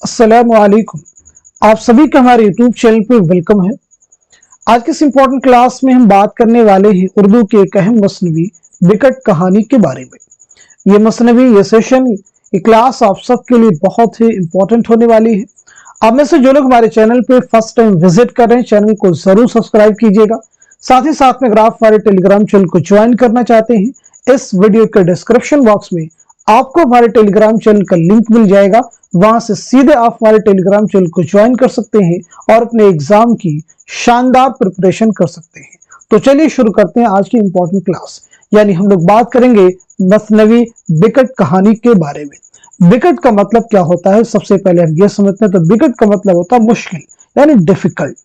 अस्सलाम वालेकुम। आप सभी का हमारे यूट्यूब चैनल पे वेलकम है। आज के इस इम्पोर्टेंट क्लास में हम बात करने वाले हैं उर्दू के एक अहम मसनवी बिकट कहानी के बारे में। ये मसनवी, ये सेशन, ये क्लास आप सबके लिए बहुत ही इम्पोर्टेंट होने वाली है। आप में से जो लोग हमारे चैनल पे फर्स्ट टाइम विजिट कर रहे हैं, चैनल को जरूर सब्सक्राइब कीजिएगा। साथ ही साथ में अगर आप हमारे टेलीग्राम चैनल को ज्वाइन करना चाहते हैं, इस वीडियो के डिस्क्रिप्शन बॉक्स में आपको हमारे टेलीग्राम चैनल का लिंक मिल जाएगा। वहां से सीधे आप हमारे टेलीग्राम चैनल को ज्वाइन कर सकते हैं और अपने एग्जाम की शानदार प्रिपरेशन कर सकते हैं। तो चलिए शुरू करते हैं आज की इंपॉर्टेंट क्लास। यानी हम लोग बात करेंगे मसनवी बिकट कहानी के बारे में। बिकट का मतलब क्या होता है, सबसे पहले हम यह समझते हैं। तो बिकट का मतलब होता है मुश्किल, यानी डिफिकल्ट।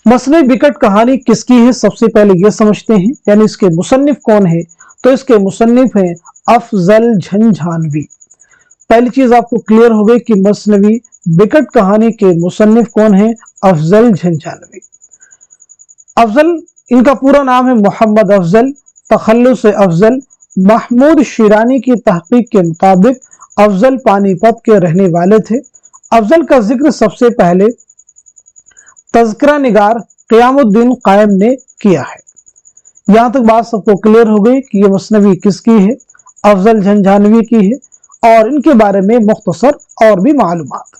मसनवी बिकट कहानी किसकी है, सबसे पहले यह समझते हैं। यानी इसके मुसन्निफ कौन है, तो इसके मुसन्निफ हैं अफजल झंझानवी। पहली चीज आपको क्लियर हो गई कि मसनवी बिकट कहानी के मुसन्निफ कौन है, अफजल झंझानवी। अफजल, इनका पूरा नाम है मोहम्मद अफजल, तखल्लुस अफजल। महमूद शिरानी की तहकीक के मुताबिक अफजल पानीपत के रहने वाले थे। अफजल का जिक्र सबसे पहले तज़किरा निगार क़यामुद्दीन कायम ने किया है। यहां तक बात सबको क्लियर हो गई कि यह मसनवी किसकी है, अफजल झंझानवी की है। और इनके बारे में मुख्तसर और भी मालूमात।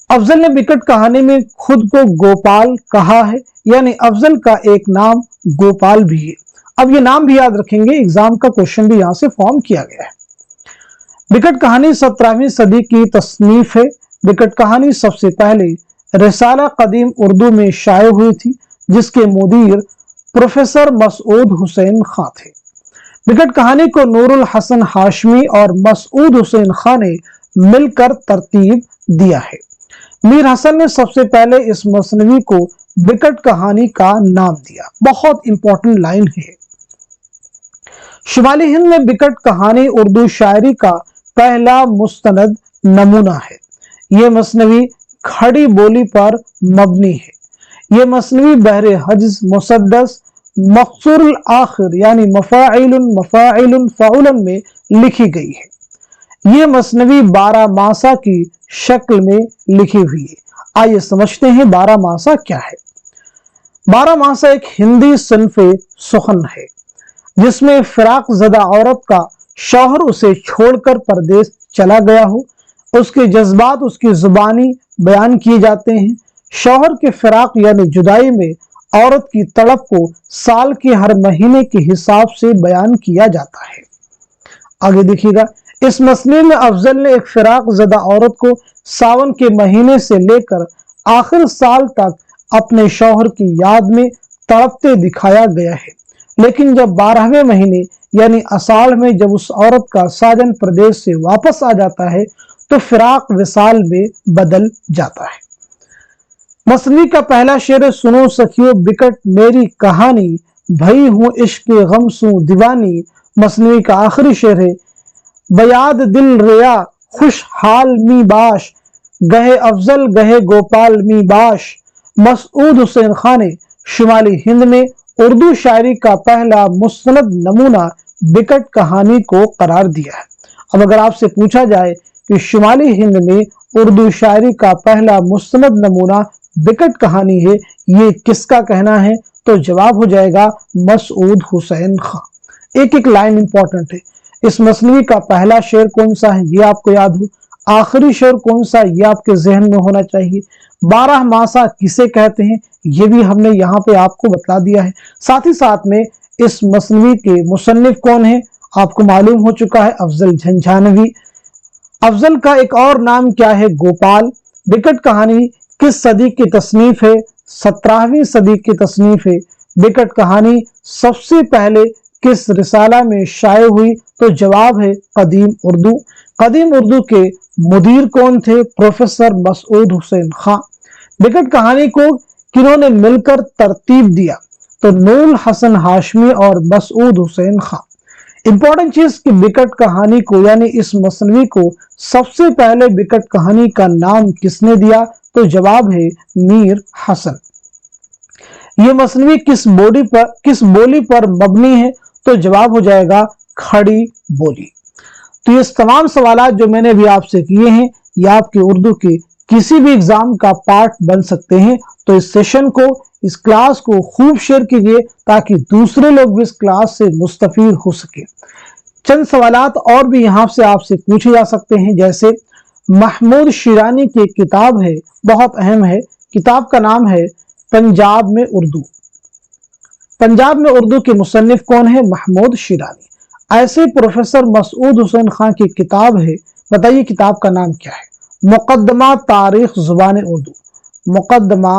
अफजल ने बिकट कहानी में खुद को गोपाल कहा है, यानी अफजल का एक नाम गोपाल भी है। अब ये नाम भी याद रखेंगे, एग्जाम का क्वेश्चन भी यहां से फॉर्म किया गया है। बिकट कहानी 17वीं सदी की तसनीफ है। बिकट कहानी सबसे पहले रिसाला कदीम उर्दू में शाये हुई थी, जिसके मुदीर प्रोफेसर मसूद हुसैन खां थे। बिकट कहानी को नूरुल हसन हाशमी और मसूद हुसैन खान ने मिलकर तरतीब दिया है। मीर हसन ने सबसे पहले इस मसनवी को बिकट कहानी का नाम दिया। बहुत इंपॉर्टेंट लाइन है। शुमाली हिंद में बिकट कहानी उर्दू शायरी का पहला मुस्तनद नमूना है। यह मसनवी खड़ी बोली पर मबनी है। यह मसनवी बहरे हज्ज मुसद्दस मक़सूरुल आखिर यानी मफ़ाइलुन मफ़ाइलुन फ़ाउलन में लिखी गई है। यह मसनवी 12 मासा की शक्ल में लिखी हुई है। आइए समझते हैं 12 मासा क्या है। 12 मासा एक हिंदी सन्फ़े सुखन है, जिसमें फिराक ज़दा औरत का शौहर उसे छोड़कर परदेश चला गया हो, उसके जज्बात उसकी जुबानी बयान किए जाते हैं। शौहर के फिराक यानी जुदाई में औरत की तड़प को साल के हर महीने के हिसाब से बयान किया जाता है। आगे देखिएगा, इस मसले में अफजल ने एक फिराक ज़दा औरत को सावन के महीने से लेकर आखिर साल तक अपने शौहर की याद में तड़पते दिखाया गया है। लेकिन जब 12वें महीने यानी असाल में जब उस औरत का साजन प्रदेश से वापस आ जाता है, तो फिराक विसाल में बदल जाता है। मसनवी का पहला शेर, सुनो सखियो बिकट मेरी कहानी, भई हूँ इश्क गम सू दीवानी। मसनवी का आखिरी शेर है, बयाद दिल रिया खुश हाल मी बाश, गहे अफजल गहे गोपाल मी बाश। मसूद हुसैन खान ने शुमाली हिंद में उर्दू शायरी का पहला मुस्तनद नमूना बिकट कहानी को करार दिया है। अब अगर आपसे पूछा जाए कि शुमाली हिंद में उर्दू शायरी का पहला मुस्तनद नमूना बिकट कहानी है, ये किसका कहना है, तो जवाब हो जाएगा मसूद हुसैन खां। एक एक लाइन इंपॉर्टेंट है। इस मसनवी का पहला शेर कौन सा है, ये आपको याद हो। आखिरी शेर कौन सा, ये आपके जहन में होना चाहिए। 12 मासा किसे कहते हैं, ये भी हमने यहाँ पे आपको बता दिया है। साथ ही साथ में इस मसनवी के मुसन्निफ कौन है, आपको मालूम हो चुका है, अफजल झंझानवी। अफजल का एक और नाम क्या है, गोपाल। बिकट कहानी किस सदी की तसनीफ है, 17वीं सदी की तसनीफ है। बिकट कहानी सबसे पहले किस रिसाला में शाये हुई, तो जवाब है कदीम उर्दू। कदीम उर्दू के मुदीर कौन थे, प्रोफेसर मसूद हुसैन खां। बिकट कहानी को किन्होंने मिलकर तरतीब दिया, तो नूरुल हसन हाशमी और मसूद हुसैन खां। इंपॉर्टेंट चीज कि बिकट कहानी को यानी इस मसनवी को सबसे पहले बिकट कहानी का नाम किसने दिया, तो जवाब है मीर हसन। ये मसनवी किस बोली पर मबनी है, तो जवाब हो जाएगा खड़ी बोली। तो ये तमाम सवाल जो मैंने अभी आपसे किए हैं ये आपके उर्दू के किसी भी एग्जाम का पार्ट बन सकते हैं। तो इस सेशन को, इस क्लास को खूब शेयर कीजिए ताकि दूसरे लोग भी इस क्लास से मुस्तफीद हो सके। चंद सवालात और भी यहाँ से आपसे पूछे जा सकते हैं, जैसे महमूद शिरानी की एक किताब है, बहुत अहम है, किताब का नाम है पंजाब में उर्दू। पंजाब में उर्दू के मुसन्निफ कौन है? महमूद शिरानी। ऐसे प्रोफेसर मसूद हुसैन खान की किताब है, बताइए किताब का नाम क्या है? मुकद्दमा तारीख जुबान उर्दू। मुकद्दमा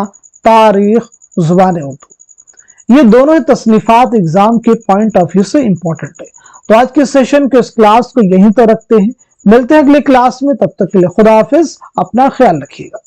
तारीख जुबान उर्दू। ये दोनों ही तसनीफात एग्जाम के पॉइंट ऑफ व्यू से इंपॉर्टेंट है। तो आज के सेशन के इस क्लास को यहीं तो रखते हैं, मिलते हैं अगले क्लास में, तब तक के लिए खुदा हाफिज, अपना ख्याल रखिएगा।